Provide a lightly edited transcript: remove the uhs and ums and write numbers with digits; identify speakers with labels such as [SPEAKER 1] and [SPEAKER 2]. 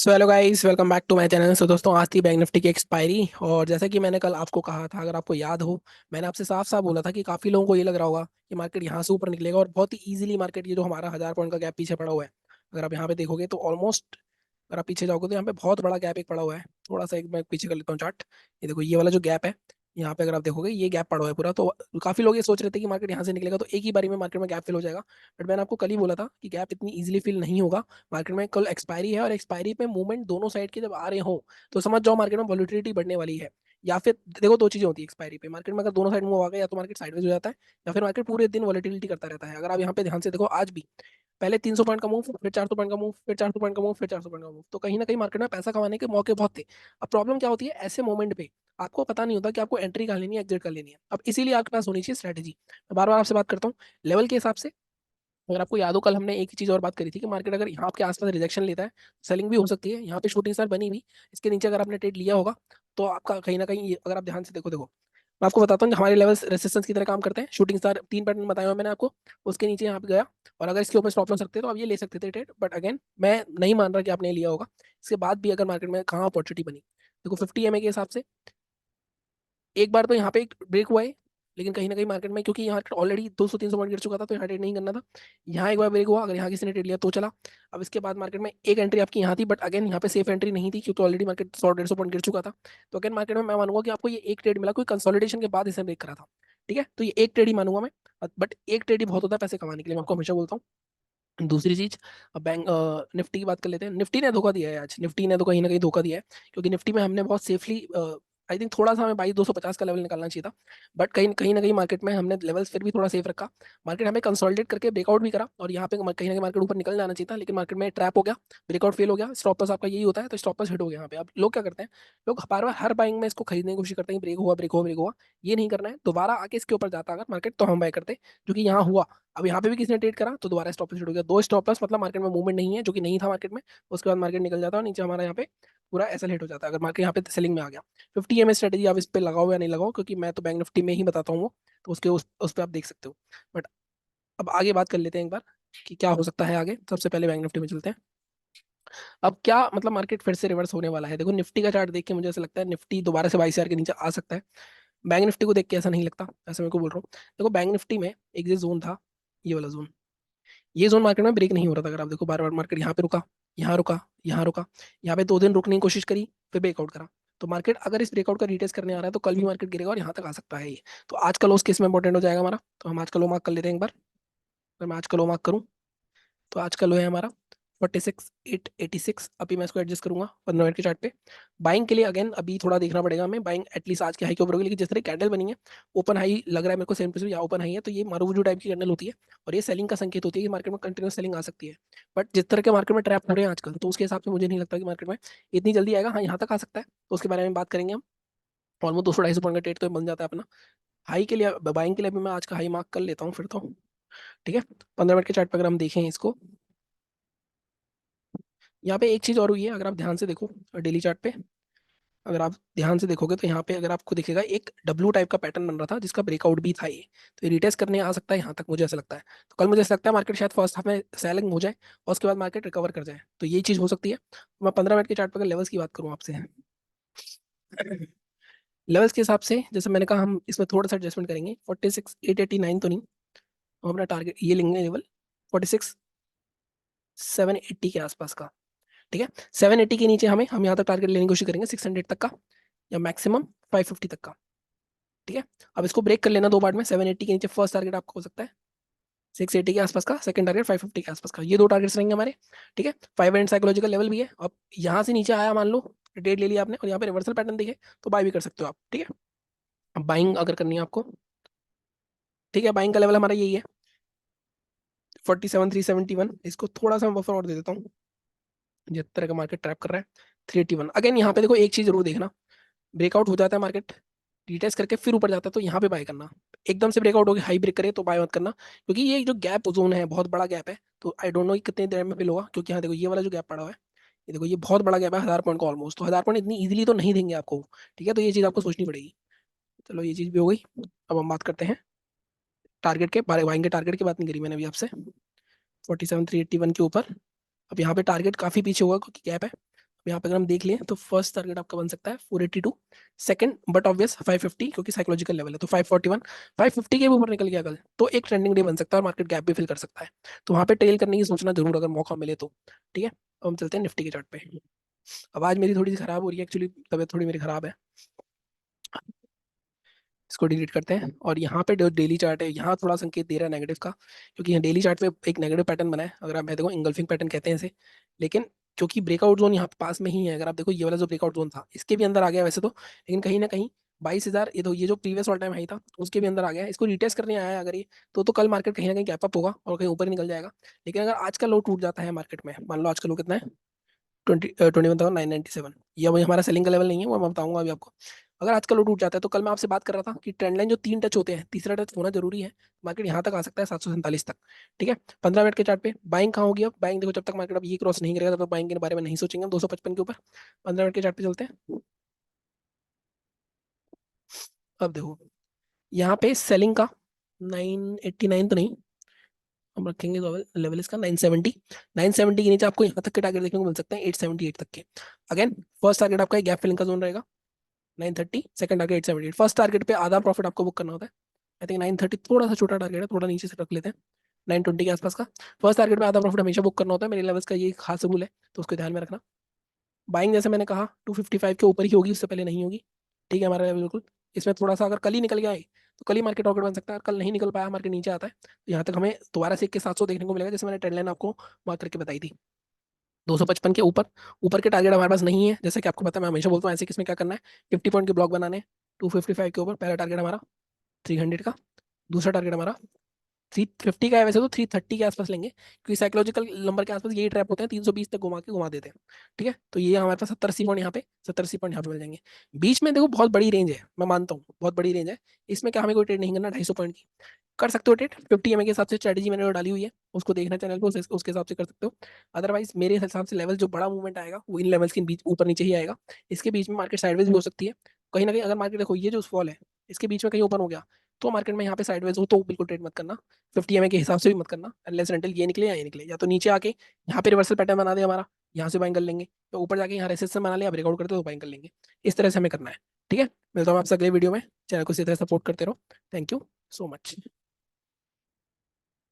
[SPEAKER 1] So hello guys, welcome back to my channel. So दोस्तों, आज थी बैंक निफ्टी की एक्सपायरी। और जैसा कि मैंने कल आपको कहा था, अगर आपको याद हो, मैंने आपसे साफ साफ बोला था कि काफ़ी लोगों को ये लग रहा होगा कि मार्केट यहाँ से ऊपर निकलेगा और बहुत ही इजीली मार्केट, ये जो हमारा 1000 पॉइंट का गैप पीछे पड़ा हुआ है, अगर आप यहाँ पे देखोगे तो ऑलमोस्ट, अगर आप पीछे जाओगे तो यहाँ पे बहुत बड़ा गैप एक पड़ा हुआ है। थोड़ा सा एक मैं पीछे कर लेता हूँ चार्ट। ये देखो, ये वाला जो गैप है, यहाँ पे अगर आप देखोगे ये गैप पड़ा हुआ है पूरा। तो काफी लोग ये सोच रहे थे कि मार्केट यहाँ से निकलेगा तो एक ही बारी में मार्केट में गैप फिल हो जाएगा। बट मैंने आपको कल ही बोला था कि गैप इतनी इजीली फिल नहीं होगा। मार्केट में कल एक्सपायरी है और एक्सपायरी पे मूवमेंट दोनों साइड के जब आ रहे हो तो समझ जाओ मार्केट में वॉलिटिलिटी बढ़ने वाली है। या फिर देखो, दो चीजें होती है एक्सपायरी पे मार्केट में, अगर दोनों साइड मूव आ गए या तो मार्केट साइडवेज हो जाता है, या फिर मार्केट पूरे दिन वॉलिटिलिटी करता रहता है। अगर आप यहाँ पे ध्यान से देखो, आज भी पहले 300 पॉइंट का मूव, फिर 400 पॉइंट का मूव, फिर 400 पॉइंट का मूव, फिर 400 पॉइंट का मूव। तो कहीं ना कहीं मार्केट में पैसा कमाने के मौके बहुत थे। अब प्रॉब्लम क्या होती है, ऐसे मोमेंट पे आपको पता नहीं होता कि आपको एंट्री कर लेनी है, एग्जिट कर लेनी है। अब इसीलिए आपके पास होनी चाहिए स्ट्रेटेजी। मैं बार बार आपसे बात करता हूँ लेवल के हिसाब से। अगर आपको याद हो, कल हमने एक ही चीज और बात करी थी कि मार्केट अगर यहाँ आपके आसपास रिजेक्शन लेता है, सेलिंग भी हो सकती है। यहाँ पे शूटिंग स्टार बनी हुई, इसके नीचे अगर आपने ट्रेड लिया होगा तो आपका कहीं ना कहीं अगर आप ध्यान से देखो देखो, मैं आपको बताता हूँ कि हमारे लेवल्स रेसिस्टेंस की तरह काम करते हैं। शूटिंग स्टार 3 पैटर्न बताया हुआ मैंने आपको, उसके नीचे यहाँ पे गया और अगर इसके ऊपर स्टॉप लॉस रखते तो आप ये ले सकते थे ट्रेड। बट अगेन, मैं नहीं मान रहा कि आपने लिया होगा। इसके बाद भी अगर मार्केट में कहाँ अपॉर्चुनिटी बनी, देखो 50 MA के हिसाब से एक बार तो यहाँ पे एक ब्रेक हुआ है। लेकिन कहीं ना कहीं मार्केट में, क्योंकि यहाँ ऑलरेडी 200-300 पॉइंट गिर चुका था, तो यहाँ ट्रेड नहीं करना था। यहाँ एक बार ब्रेक हुआ, अगर यहाँ किसी ने ट्रेड लिया तो चला। अब इसके बाद मार्केट में एक एंट्री आपकी यहाँ थी, बट अगेन यहाँ पे सेफ एंट्री नहीं थी क्योंकि ऑलरेडी मार्केट 100-150 पॉइंट गिर चुका था। तो अगेन मार्केट में मैं मानूंगा कि आपको ये एक ट्रेड मिला, कोई कंसोलिडेशन के बाद इसे ब्रेक करा था। ठीक है, तो ये एक ट्रेड ही मानूंगा मैं। बट एक ट्रेड ही बहुत होता है पैसे कमाने के लिए, मैं आपको हमेशा बोलता हूँ। दूसरी चीज, अब बैंक निफ्टी की बात कर लेते हैं। निफ्टी ने धोखा दिया है आज, निफ्टी ने तो कहीं ना कहीं धोखा दिया है। क्योंकि निफ्टी में हमने बहुत सेफली, आई थिंक थोड़ा सा हमें 22,250 का लेवल निकालना चाहिए था। बट कहीं कहीं ना कहीं मार्केट में हमने लेवल्स फिर भी थोड़ा सेफ रखा। मार्केट हमें कंसोलिडेट करके ब्रेकआउट भी करा और यहाँ पे कहीं ना कहीं मार्केट ऊपर निकल जाना चाहिए था, लेकिन मार्केट में ट्रैप हो गया, ब्रेकआउट फेल हो गया। स्टॉप लॉस आपका यही होता है, तो स्टॉप लॉस हिट हो गया यहाँ पे। अब लोग क्या करते हैं, लोग बार बार हर बाइंग में इसको खरीदने की कोशिश करते हैं, ब्रेक हुआ ब्रेक हुआ ब्रेक हुआ। ये नहीं करना है, दोबारा आके इसके ऊपर जाता अगर मार्केट तो हम बाय करते, जो कि यहाँ हुआ। अब यहाँ पे भी किसी ने ट्रेड करा तो दोबारा स्टॉप लॉस हिट हो गया। दो स्टॉप लॉस मतलब मार्केट में मूवमेंट नहीं है, जो कि नहीं था मार्केट में। उसके बाद मार्केट निकल जाता है और नीचे हमारा यहाँ पे पूरा एसएल हिट हो जाता है, अगर मार्केट यहाँ पे सेलिंग में आ गया। 50 MA स्ट्रेटेजी आप इस पे लगाओ या नहीं लगाओ, क्योंकि मैं तो बैंक निफ्टी में ही बताता हूँ वो, तो उसके उस पे आप देख सकते हो। बट अब आगे बात कर लेते हैं एक बार कि क्या हो सकता है आगे। सबसे पहले बैंक निफ्टी में चलते हैं। अब क्या मतलब, मार्केट फिर से रिवर्स होने वाला है। देखो, निफ्टी का चार्ट देख के मुझे ऐसा लगता है निफ्टी दोबारा से 22,000 के नीचे आ सकता है। बैंक निफ्टी को देख के ऐसा नहीं लगता, ऐसा मैं को बोल रहा हूँ। देखो, बैंक निफ्टी में एक जो जोन था, ये वाला जोन, ये जोन मार्केट में ब्रेक नहीं हो रहा था। अगर आप देखो, बार बार मार्केट यहाँ पे रुका, यहाँ रुका, यहाँ रुका, यहाँ पे 2 दिन रुकने की कोशिश करी, फिर ब्रेकआउट करा। तो मार्केट अगर इस ब्रेकआउट का रिटेस्ट करने आ रहा है तो कल भी मार्केट गिरेगा और यहाँ तक आ सकता है ये। तो आज का लोस किस में इंपॉर्टेंट हो जाएगा हमारा, तो हम आज का लो मार्क कर लेते हैं एक बार। अगर मैं आज का लो मार्क करूँ तो आज का लो है हमारा 46,886। अभी मैं इसको एडजस्ट करूंगा 15 मिनट के चार्ट पे। बाइंग के लिए अगेन अभी थोड़ा देखना पड़ेगा हमें, बाइंग एटलीस्ट आज के हाई के ऊपर होगी। लेकिन जिस तरह कैंडल बनी है, ओपन हाई लग रहा है मेरे को 7% या ओपन हाई है, तो ये मारूबुजू टाइप की कैंडल होती है। और ये सेलिंग का संकेत होती है कि मार्केट में कंटिन्यूस सेलिंग आ सकती है। बट जिस तरह के मार्केट में ट्रैप हो रहे हैं आजकल, तो उसके हिसाब से मुझे नहीं लगता कि मार्केट में इतनी जल्दी आएगा। हाँ, यहाँ तक आ सकता है, तो उसके बारे में बात करेंगे हम। ऑलमोस्ट 200-250 पॉइंट का ट्रेड तो बन जाता है अपना। हाई के लिए, बाइंग के लिए भी मैं आज का हाई मार्क कर लेता हूँ फिर तो। ठीक है, 15 मिनट के चार्ट पर अगर हम देखें इसको, यहाँ पे एक चीज और हुई है। अगर आप ध्यान से देखो डेली चार्ट पे, अगर आप ध्यान से देखोगे तो यहाँ पे अगर आपको दिखेगा एक डब्ल्यू टाइप का पैटर्न बन रहा था, जिसका ब्रेकआउट भी था ये। तो ये रिटेस्ट करने आ सकता है यहाँ तक, मुझे ऐसा लगता है। तो कल मुझे ऐसा लगता है मार्केट शायद फर्स्ट हाफ में सेलिंग हो जाए और उसके बाद मार्केट रिकवर कर जाए, तो ये चीज हो सकती है। मैं 15 मिनट के चार्ट पर लेवल्स की बात करूँ आपसे, लेवल्स के हिसाब से जैसे मैंने कहा, हम इसमें थोड़ा सा एडजस्टमेंट करेंगे। 46,889 तो नहीं, हम अपना टारगेट ये लेंगे लेवल 46,780 के आसपास का। ठीक है, 780 के नीचे हम यहाँ तक टारगेट लेने की कोशिश करेंगे, 600 तक का, या मैक्सिमम 550 तक का। ठीक है, अब इसको ब्रेक कर लेना दो पार्ट में। 780 के नीचे फर्स्ट टारगेट आपका हो सकता है 680 के आसपास का, सेकंड टारगेट 550 के आसपास का। ये दो टारगेट्स रहेंगे हमारे। ठीक है, 5 एंड साइकोलॉजिकल लेवल भी है। अब यहाँ से नीचे आया मान लो, ट्रेड ले लिया आपने और यहाँ पे रिवर्सल पैटर्न दिखे, तो बाय भी कर सकते हो आप। ठीक है, अब बाइंग अगर करनी है आपको, ठीक है, बाइंग का लेवल हमारा यही है 47,371। इसको थोड़ा सा बफर और दे देता हूँ, जिस तरह का मार्केट ट्रैप कर रहा है 381। अगेन यहाँ पे देखो, एक चीज जरूर देखना, ब्रेकआउट हो जाता है मार्केट, रिटेस्ट करके फिर ऊपर जाता है तो यहाँ पे बाय करना। एकदम से ब्रेकआउट होकर हाई ब्रेक करे तो बाय मत करना, क्योंकि ये जो गैप जोन है बहुत बड़ा गैप है। तो आई डोंट नो कि कितनी देर में फिल होगा, क्योंकि यहाँ देखो ये वाला जो गैप पड़ा हुआ है, ये देखो ये बहुत बड़ा गैप है 1000 पॉइंट का ऑलमोस्ट। तो 1000 पॉइंट इतनी इजीली तो नहीं देंगे आपको। ठीक है, तो ये चीज आपको सोचनी पड़ेगी। चलो, ये चीज भी हो गई। अब हम बात करते हैं टारगेट के बारे, बाइंग के टारगेट की बात नहीं करी मैंने अभी आपसे, 47,381 के ऊपर। अब यहाँ पे टारगेट काफी पीछे होगा क्योंकि गैप है। यहाँ पे अगर हम देख लें तो फर्स्ट टारगेट आपका बन सकता है 482, सेकंड बट ऑब्वियस 550 क्योंकि साइकोलॉजिकल लेवल है, तो 541, 550 के भी ऊपर निकल गया कल तो एक ट्रेंडिंग डे बन सकता है और मार्केट गैप भी फिल कर सकता है। तो वहाँ पे ट्रेल करने की सोचना जरूर अगर मौका मिले तो। ठीक है, अब हम चलते हैं निफ्टी के चार्ट पे। आवाज मेरी थोड़ी सी खराब हो रही है एक्चुअली, तबीयत थोड़ी मेरी खराब है। इसको डिलीट करते हैं और यहाँ पे जो डेली चार्ट है यहाँ थोड़ा संकेत दे रहा है नेगेटिव का, क्योंकि यहाँ डेली चार्ट में एक नेगेटिव पैटर्न बना है, अगर आप मैं देखो इंगल्फिंग पैटर्न कहते हैं इसे। लेकिन क्योंकि ब्रेकआउट जोन यहाँ पास में ही है, अगर आप देखो ये वाला जो ब्रेकआउट जोन था इसके भी अंदर आ गया वैसे तो, लेकिन कहीं ना कहीं 22,000, ये तो ये जो प्रीवियस ऑल टाइम हाई था उसके भी अंदर आ गया है, इसको रिटेस्ट करने आया है अगर ये, तो कल मार्केट कहीं ना कहीं गैप अप होगा और कहीं ऊपर ही निकल जाएगा। लेकिन अगर आज का लो टूट जाता है मार्केट में, मान लो आज का लो कितना है, 21,997, ये वही हमारा सेलिंग का लेवल नहीं है, वो मैं बताऊंगा अभी आपको। अगर आज का लो टूट जाता है तो कल मैं आपसे बात कर रहा था कि ट्रेंड लाइन जो तीन टच होते हैं, तीसरा टच होना जरूरी है, मार्केट यहाँ तक आ सकता है 747 तक। ठीक है, 15 मिनट के चार्ट पे बाइंग कहाँ होगी, अब बाइंग देखो जब तक मार्केट अब ये क्रॉस नहीं करेगा तब तक बाइंग के बारे में नहीं सोचेंगे हम 255 के ऊपर। 15 मिनट के चार्ट पे चलते हैं। अब देखो यहाँ पे सेलिंग का 989 तो नहीं, हम रखेंगे तो लेवल इसका 970, 970 के नीचे आपको यहाँ तक के टारगेट देखने को मिल सकते हैं 878 तक के। अगेन फर्स्ट टारगेट आपका गैप फिलिंग का जोन रहेगा 930, सेकंड टारगेट 878, फर्स्ट टारगेट पे आधा प्रॉफिट आपको बुक करना होता है। आई थिंक 930 थोड़ा सा छोटा टारगेट है, थोड़ा नीचे से रख लेते हैं 920 के आसपास का। फर्स्ट टारगेट पे आधा प्रॉफिट हमेशा बुक करना होता है, मेरे लेवल्स का ये खास रूल है, तो उसको ध्यान में रखना। बाइंग जैसे मैंने कहा 255 के ऊपर ही होगी, उससे पहले नहीं होगी। ठीक है, हमारा लेवल बिल्कुल इसमें थोड़ा सा अगर कल ही निकल गया है तो कल ही मार्केट रॉकेट बन सकता है, अगर कल नहीं निकल पाया मार्केट नीचे आता है तो यहाँ तक हमें दोबारा से 700 देखने को मिलेगा, जैसे मैंने ट्रेंड लाइन आपको मार्क करके बताई थी। 255 के ऊपर, ऊपर के टारगेट हमारे पास नहीं है, जैसे कि आपको पता है मैं हमेशा बोलता हूँ ऐसे किसमें क्या करना है, 50 पॉइंट के ब्लॉक बनाने हैं। 255 के ऊपर पहला टारगेट हमारा 300 का, दूसरा टारगेट हमारा 350 का है, वैसे तो 330 के आसपास लेंगे क्योंकि साइकोलॉजिकल नंबर के आसपास यही ट्रैप होते हैं, 320 तक घुमा के घुमा देते हैं। ठीक है, तो ये हमारे पास 70-80 पॉइंट यहाँ पे, 70-80 पॉइंट यहाँ पे मिल जाएंगे। बीच में देखो बहुत बड़ी रेंज है, मैं मानता हूँ बहुत बड़ी रेंज है, इसमें क्या हमें कोई ट्रेड नहीं करना, 250 पॉइंट की कर सकते हो ट्रेड, 50 एमए के हिसाब से स्ट्रेटेजी मैंने जो डाली हुई है उसको देखना चैनल पे, उसके हिसाब से कर सकते हो। अदरवाइज मेरे हिसाब से लेवल जो बड़ा मूवमेंट आएगा वो इन लेवल्स के बीच ऊपर नीचे ही आएगा, इसके बीच में मार्केट साइडवेज भी हो सकती है। कहीं ना कहीं अगर मार्केट देखो ये जो फॉल है इसके बीच में कहीं ओपन हो गया तो मार्केट में यहाँ पे साइडवेज हो तो बिल्कुल ट्रेड मत करना, 50 एमए के हिसाब से भी मत करना, अनलेस अनटिल ये निकले या ये निकले, या तो नीचे आके यहाँ पे रिवर्सल पैटर्न बना दे हमारा, यहाँ से बाइंग कर लेंगे, तो ऊपर जाके यहाँ रेसिस्टेंस बना लिया ब्रेकआउट करते तो बाइंग कर लेंगे। इस तरह से हमें करना है। ठीक है, मिलता हूँ आपसे अगले वीडियो में, चैनल को इसी तरह सपोर्ट करते रहो। Thank you so much.